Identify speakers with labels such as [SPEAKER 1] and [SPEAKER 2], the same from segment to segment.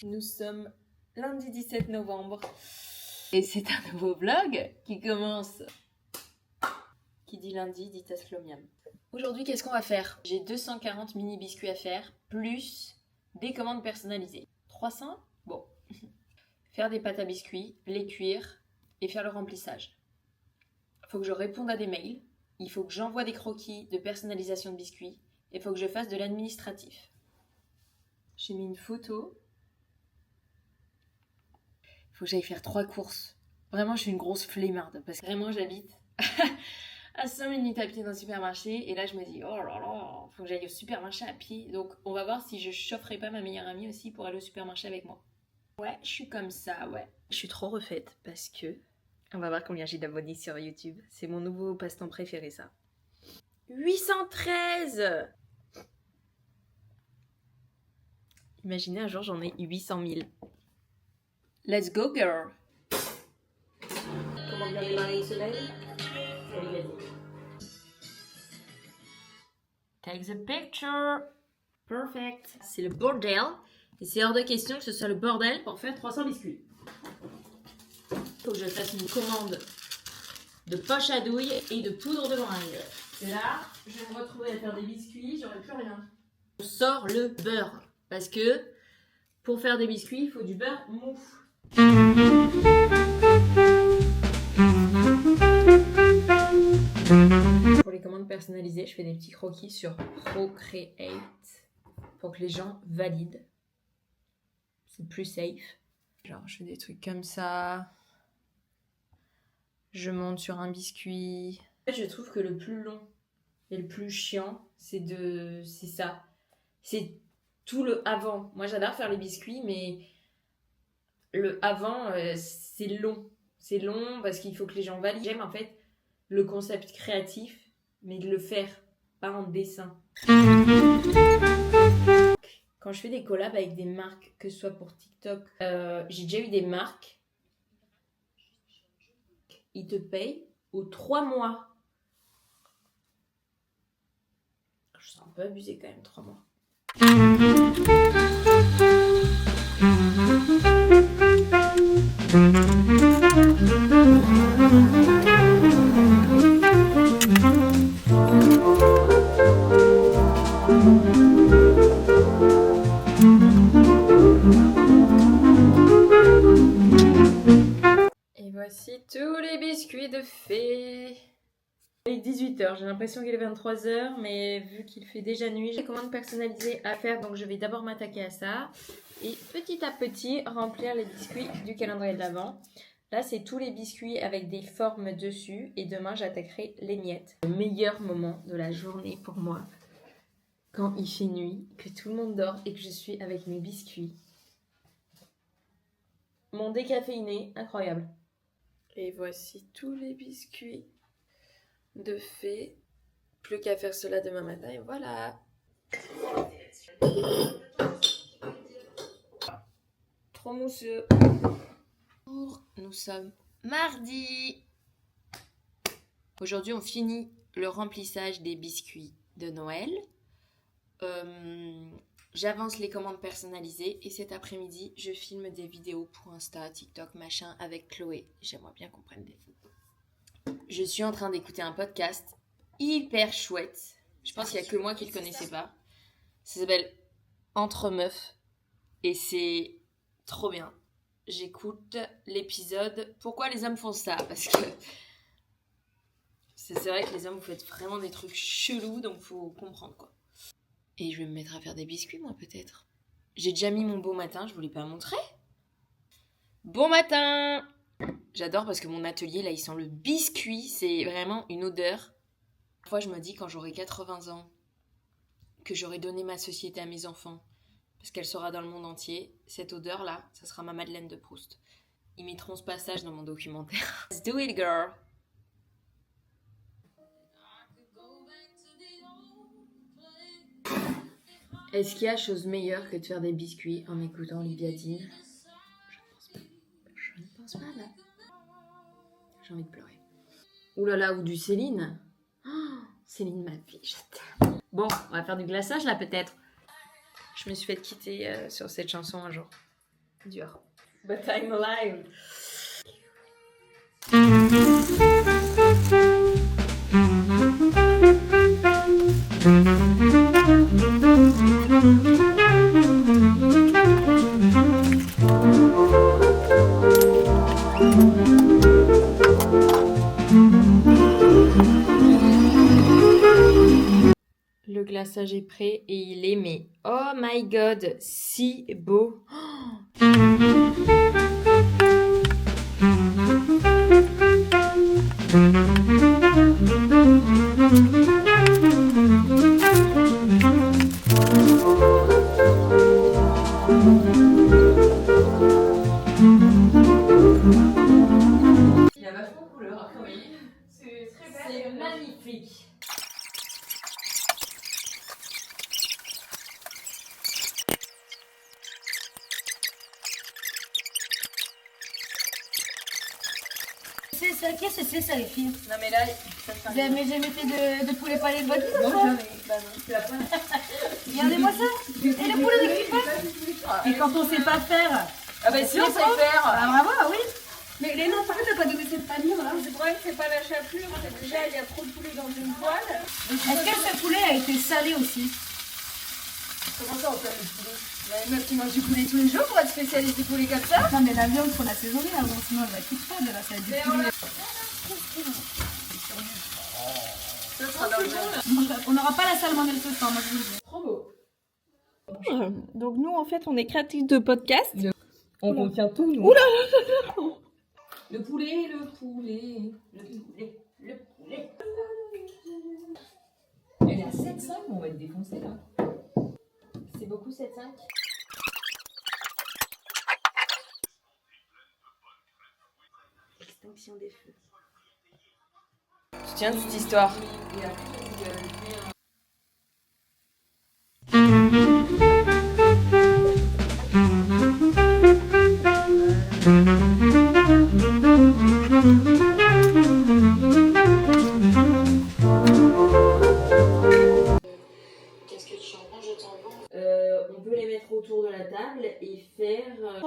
[SPEAKER 1] Nous sommes lundi 17 novembre et c'est un nouveau vlog qui commence. Qui dit lundi dit tasclomiam. Aujourd'hui, qu'est-ce qu'on va faire? J'ai 240 mini biscuits à faire, plus des commandes personnalisées. 300? Bon. Faire des pâtes à biscuits, les cuire et faire le remplissage. Il faut que je réponde à des mails, il faut que j'envoie des croquis de personnalisation de biscuits et il faut que je fasse de l'administratif. J'ai mis une photo. Il faut que j'aille faire 3 courses. Vraiment, je suis une grosse flemmarde parce que vraiment, j'habite à 5 minutes à pied d'un supermarché. Et là, je me dis, oh là là, il faut que j'aille au supermarché à pied. Donc, on va voir si je chaufferai pas ma meilleure amie aussi pour aller au supermarché avec moi. Ouais, je suis comme ça, ouais. Je suis trop refaite parce que... On va voir combien j'ai d'abonnés sur YouTube. C'est mon nouveau passe-temps préféré, ça. 813! Imaginez un jour, j'en ai 800 000. Let's go, girl! Comment bien démarrer une semaine? Take the picture! Perfect! C'est le bordel. Et c'est hors de question que ce soit le bordel pour faire 300 biscuits. Faut que je fasse une commande de poche à douille et de poudre de meringue. Et là, je vais me retrouver à faire des biscuits, j'aurai plus rien. On sort le beurre. Parce que pour faire des biscuits, il faut du beurre mou. Pour les commandes personnalisées, je fais des petits croquis sur Procreate pour que les gens valident. C'est plus safe. Genre, je fais des trucs comme ça. Je monte sur un biscuit. En fait, je trouve que le plus long et le plus chiant, c'est ça. C'est tout le avant. Moi, j'adore faire les biscuits, mais le avant, c'est long. C'est long parce qu'il faut que les gens valident. J'aime en fait le concept créatif, mais de le faire, pas en dessin. Quand je fais des collabs avec des marques, que ce soit pour TikTok, j'ai déjà eu des marques, ils te payent aux 3 mois. Je suis un peu abusée quand même, 3 mois. Et voici tous les biscuits de fée. Il est 18h, j'ai l'impression qu'il est 23h, mais vu qu'il fait déjà nuit, j'ai des commandes personnalisées à faire, donc je vais d'abord m'attaquer à ça. Et petit à petit, remplir les biscuits du calendrier de l'Avent. Là, c'est tous les biscuits avec des formes dessus, et demain, j'attaquerai les miettes. Le meilleur moment de la journée pour moi, quand il fait nuit, que tout le monde dort et que je suis avec mes biscuits. Mon décaféiné, incroyable. Et voici tous les biscuits de fée. Plus qu'à faire cela demain matin et voilà. Trop mousseux. Nous sommes mardi. Aujourd'hui on finit le remplissage des biscuits de Noël. J'avance les commandes personnalisées et cet après-midi je filme des vidéos pour Insta, TikTok, machin avec Chloé. J'aimerais bien qu'on prenne des photos. Je suis en train d'écouter un podcast hyper chouette. Je pense qu'il n'y a que moi qui le connaissais pas. Ça s'appelle Entre Meufs et c'est trop bien. J'écoute l'épisode Pourquoi les hommes font ça, parce que c'est vrai que les hommes vous faites vraiment des trucs chelous, donc faut comprendre quoi. Et je vais me mettre à faire des biscuits moi peut-être. J'ai déjà mis mon beau matin, je voulais pas montrer. Bon matin! J'adore parce que mon atelier là il sent le biscuit, c'est vraiment une odeur. Parfois je me dis quand j'aurai 80 ans que j'aurai donné ma société à mes enfants parce qu'elle sera dans le monde entier, cette odeur là, ça sera ma Madeleine de Proust. Ils mettront ce passage dans mon documentaire. Let's do it girl! Est-ce qu'il y a chose meilleure que de faire des biscuits en écoutant Olivia Dean? Je ne pense pas là. J'ai envie de pleurer. Ouh là là, ou du Céline. Oh, Céline ma vie, je t'aime. Bon, on va faire du glaçage là peut-être. Je me suis fait quitter sur cette chanson un jour. Dur. But I'm alive. Le glaçage est prêt et il est mais oh my god, si beau. Il y a vachement de couleurs. Oui. C'est très belle. C'est magnifique.
[SPEAKER 2] C'est ça, qu'est-ce que c'est ça les filles?
[SPEAKER 1] Non mais là,
[SPEAKER 2] Vous avez jamais fait de poulet palais de votre vie?
[SPEAKER 1] non, jamais. Bah non, c'est la première.
[SPEAKER 2] Regardez-moi ça. Et le poulet de grippage. Et quand on sait pas faire.
[SPEAKER 1] Ah bah si on sait faire.
[SPEAKER 2] Ah bravo, ah oui. Mais les noms, pourquoi t'as pas donné cette famille là?
[SPEAKER 3] Le problème, c'est pas la chapelure, c'est déjà il y a trop de poulet dans une poêle.
[SPEAKER 2] Est-ce que ce poulet a été salé aussi?
[SPEAKER 3] Comment ça, on fait le poulet? Il y a une meuf qui mange du poulet tous les jours pour être spécialiste du poulet comme ça.
[SPEAKER 2] Non mais la viande faut l'assaisonner avant, sinon elle va quitter pas de la salade du poulet. On n'aura pas la salmonelle ce soir, moi je vous le dis.
[SPEAKER 1] Trop beau. Donc nous en fait on est créatifs de podcast.
[SPEAKER 3] On contient tout, nous.
[SPEAKER 1] Oula.
[SPEAKER 3] Le poulet, le poulet, le poulet, le poulet. Elle est à 7,5, on va être défoncé là.
[SPEAKER 1] C'est beaucoup 7,5.
[SPEAKER 2] Extinction des feux.
[SPEAKER 1] Tu tiens de cette histoire. On peut les mettre autour de la table et faire...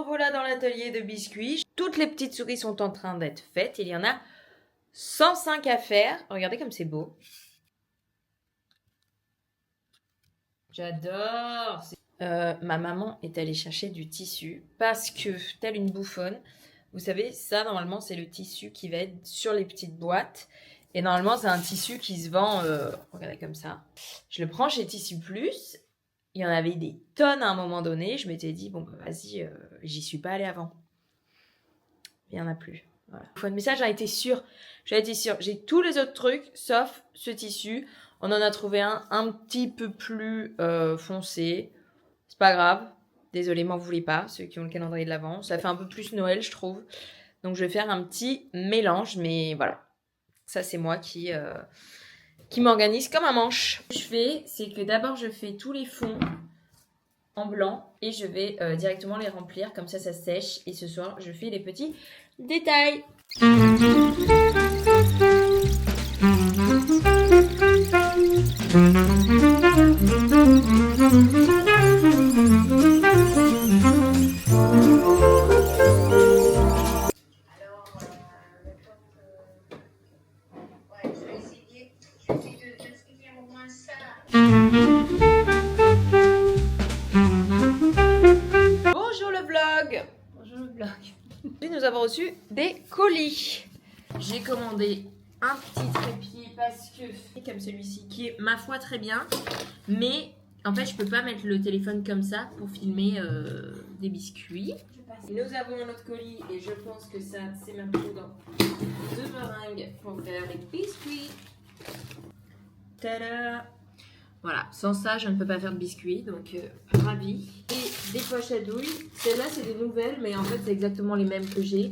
[SPEAKER 1] Voilà dans l'atelier de biscuits. Toutes les petites souris sont en train d'être faites. Il y en a 105 à faire. Regardez comme c'est beau. J'adore. Ma maman est allée chercher du tissu parce que, telle une bouffonne, vous savez, ça normalement c'est le tissu qui va être sur les petites boîtes. Et normalement c'est un tissu qui se vend, regardez comme ça. Je le prends chez Tissu Plus. Il y en avait des tonnes à un moment donné. Je m'étais dit, bon, bah, vas-y, j'y suis pas allée avant. Il n'y en a plus. Voilà. Mais ça, j'en étais sûre. J'ai tous les autres trucs, sauf ce tissu. On en a trouvé un petit peu plus foncé. C'est pas grave. Désolée, m'en voulez pas, ceux qui ont le calendrier de l'Avent. Ça fait un peu plus Noël, je trouve. Donc, je vais faire un petit mélange. Mais voilà. Ça, c'est moi qui m'organise comme un manche. Ce que je fais, c'est que d'abord, je fais tous les fonds en blanc et je vais directement les remplir. Comme ça sèche. Et ce soir, je fais les petits détails. Bonjour le vlog. Bonjour le vlog. Nous avons reçu des colis. J'ai commandé un petit trépied parce que, comme celui-ci, qui est ma foi très bien, mais en fait je peux pas mettre le téléphone comme ça pour filmer des biscuits. Nous avons un autre colis et je pense que ça c'est ma poudre de meringue pour faire les biscuits. Tada! Voilà, sans ça je ne peux pas faire de biscuits, donc ravi. Et des poches à douille. Celles-là c'est des nouvelles, mais en fait c'est exactement les mêmes que j'ai.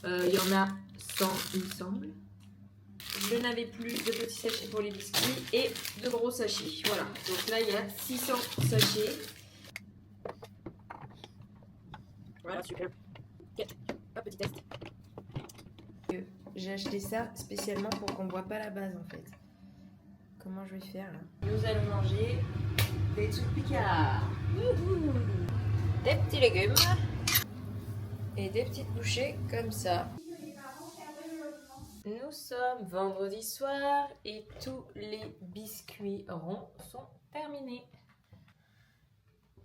[SPEAKER 1] Il y en a 100 il me semble. Je n'avais plus de petits sachets pour les biscuits et de gros sachets. Voilà, donc là il y a 600 sachets. Voilà, super. Un petit test. J'ai acheté ça spécialement pour qu'on ne voit pas la base en fait. Comment je vais faire là? Nous allons manger des tzoupika. Des petits légumes. et des petites bouchées comme ça. Nous sommes vendredi soir et tous les biscuits ronds sont terminés.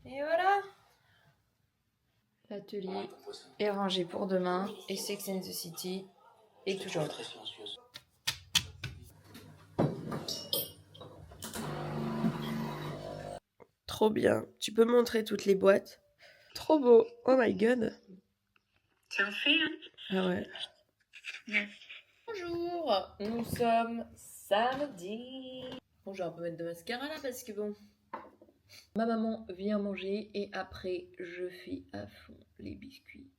[SPEAKER 1] Et voilà! L'atelier est rangé pour demain et Sex and the City est toujours là.
[SPEAKER 4] Trop bien. Tu peux montrer toutes les boîtes? Trop beau. Oh my god.
[SPEAKER 1] C'est un fait, hein?
[SPEAKER 4] Ah ouais.
[SPEAKER 1] Bonjour, nous sommes samedi. Bon, je vais un peu mettre de mascara là parce que bon... Ma maman vient manger et après je fais à fond les biscuits.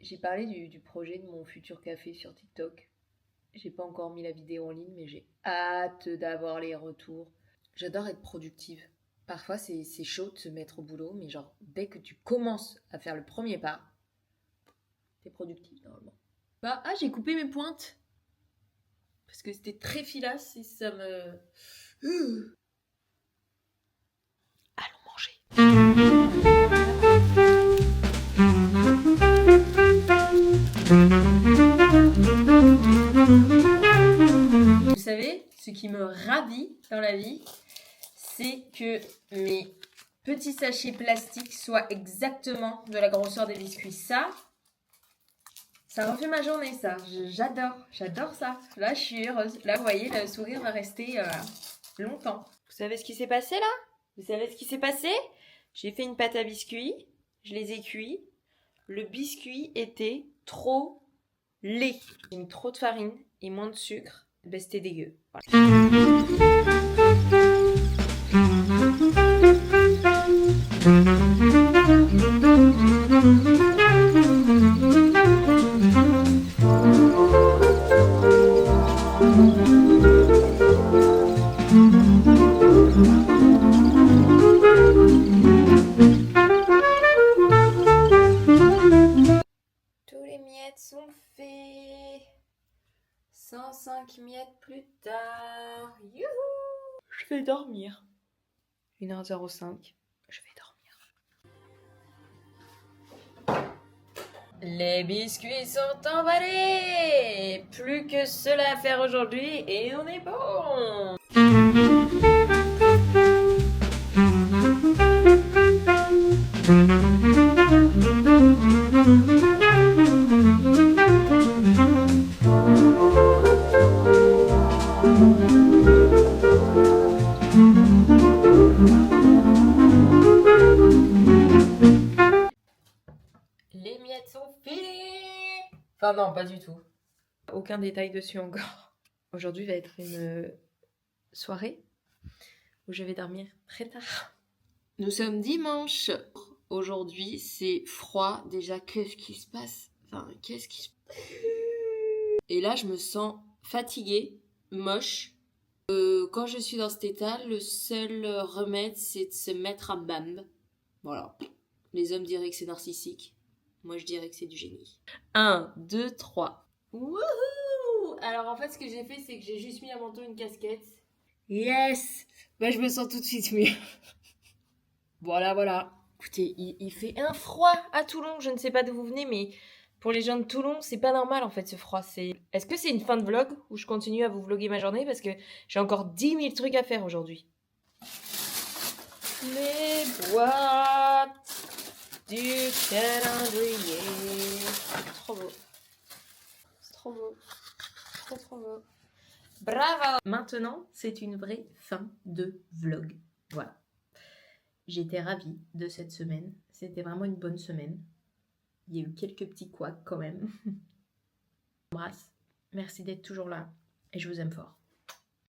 [SPEAKER 1] J'ai parlé du projet de mon futur café sur TikTok. J'ai pas encore mis la vidéo en ligne mais j'ai hâte d'avoir les retours. J'adore être productive. Parfois c'est chaud de se mettre au boulot mais genre dès que tu commences à faire le premier pas, t'es productive normalement. Bah j'ai coupé mes pointes. Parce que c'était très filasse et ça me... Allons manger. Vous savez, ce qui me ravit dans la vie, c'est que mes petits sachets plastiques soient exactement de la grosseur des biscuits. Ça refait ma journée, ça. J'adore ça. Là, je suis heureuse. Là, vous voyez, le sourire va rester longtemps. Vous savez ce qui s'est passé là? Vous savez ce qui s'est passé? J'ai fait une pâte à biscuits, je les ai cuits. Le biscuit était trop laid. J'ai mis trop de farine et moins de sucre. Ben, c'était dégueu. Tous les miettes sont faits. 105 miettes plus tard. Youhou! Je vais dormir. 1h05. Je vais dormir. Les biscuits sont emballés. Plus que cela à faire aujourd'hui et on est bon. Les miettes sont finies. Enfin non, pas du tout. Aucun détail dessus encore. Aujourd'hui va être une soirée où je vais dormir très tard. Nous sommes dimanche. Aujourd'hui c'est froid. Déjà, qu'est-ce qui se passe? Enfin, qu'est-ce qui se passe? Et là, je me sens fatiguée, moche. Quand je suis dans cet état, le seul remède, c'est de se mettre à bam. Voilà. Les hommes diraient que c'est narcissique. Moi, je dirais que c'est du génie. 1, 2, 3. Wouhou! Alors, en fait, ce que j'ai fait, c'est que j'ai juste mis un manteau et une casquette. Yes! Bah, je me sens tout de suite mieux. Voilà. Écoutez, il fait un froid à Toulon. Je ne sais pas d'où vous venez, mais pour les gens de Toulon, c'est pas normal, en fait, ce froid. Est-ce que c'est une fin de vlog où je continue à vous vlogger ma journée? Parce que j'ai encore 10 000 trucs à faire aujourd'hui. Les boîtes du calendrier. Trop beau. C'est trop beau. Trop beau. Bravo! Maintenant, c'est une vraie fin de vlog. Voilà. J'étais ravie de cette semaine. C'était vraiment une bonne semaine. Il y a eu quelques petits couacs quand même. Embrasse. Merci d'être toujours là. Et je vous aime fort.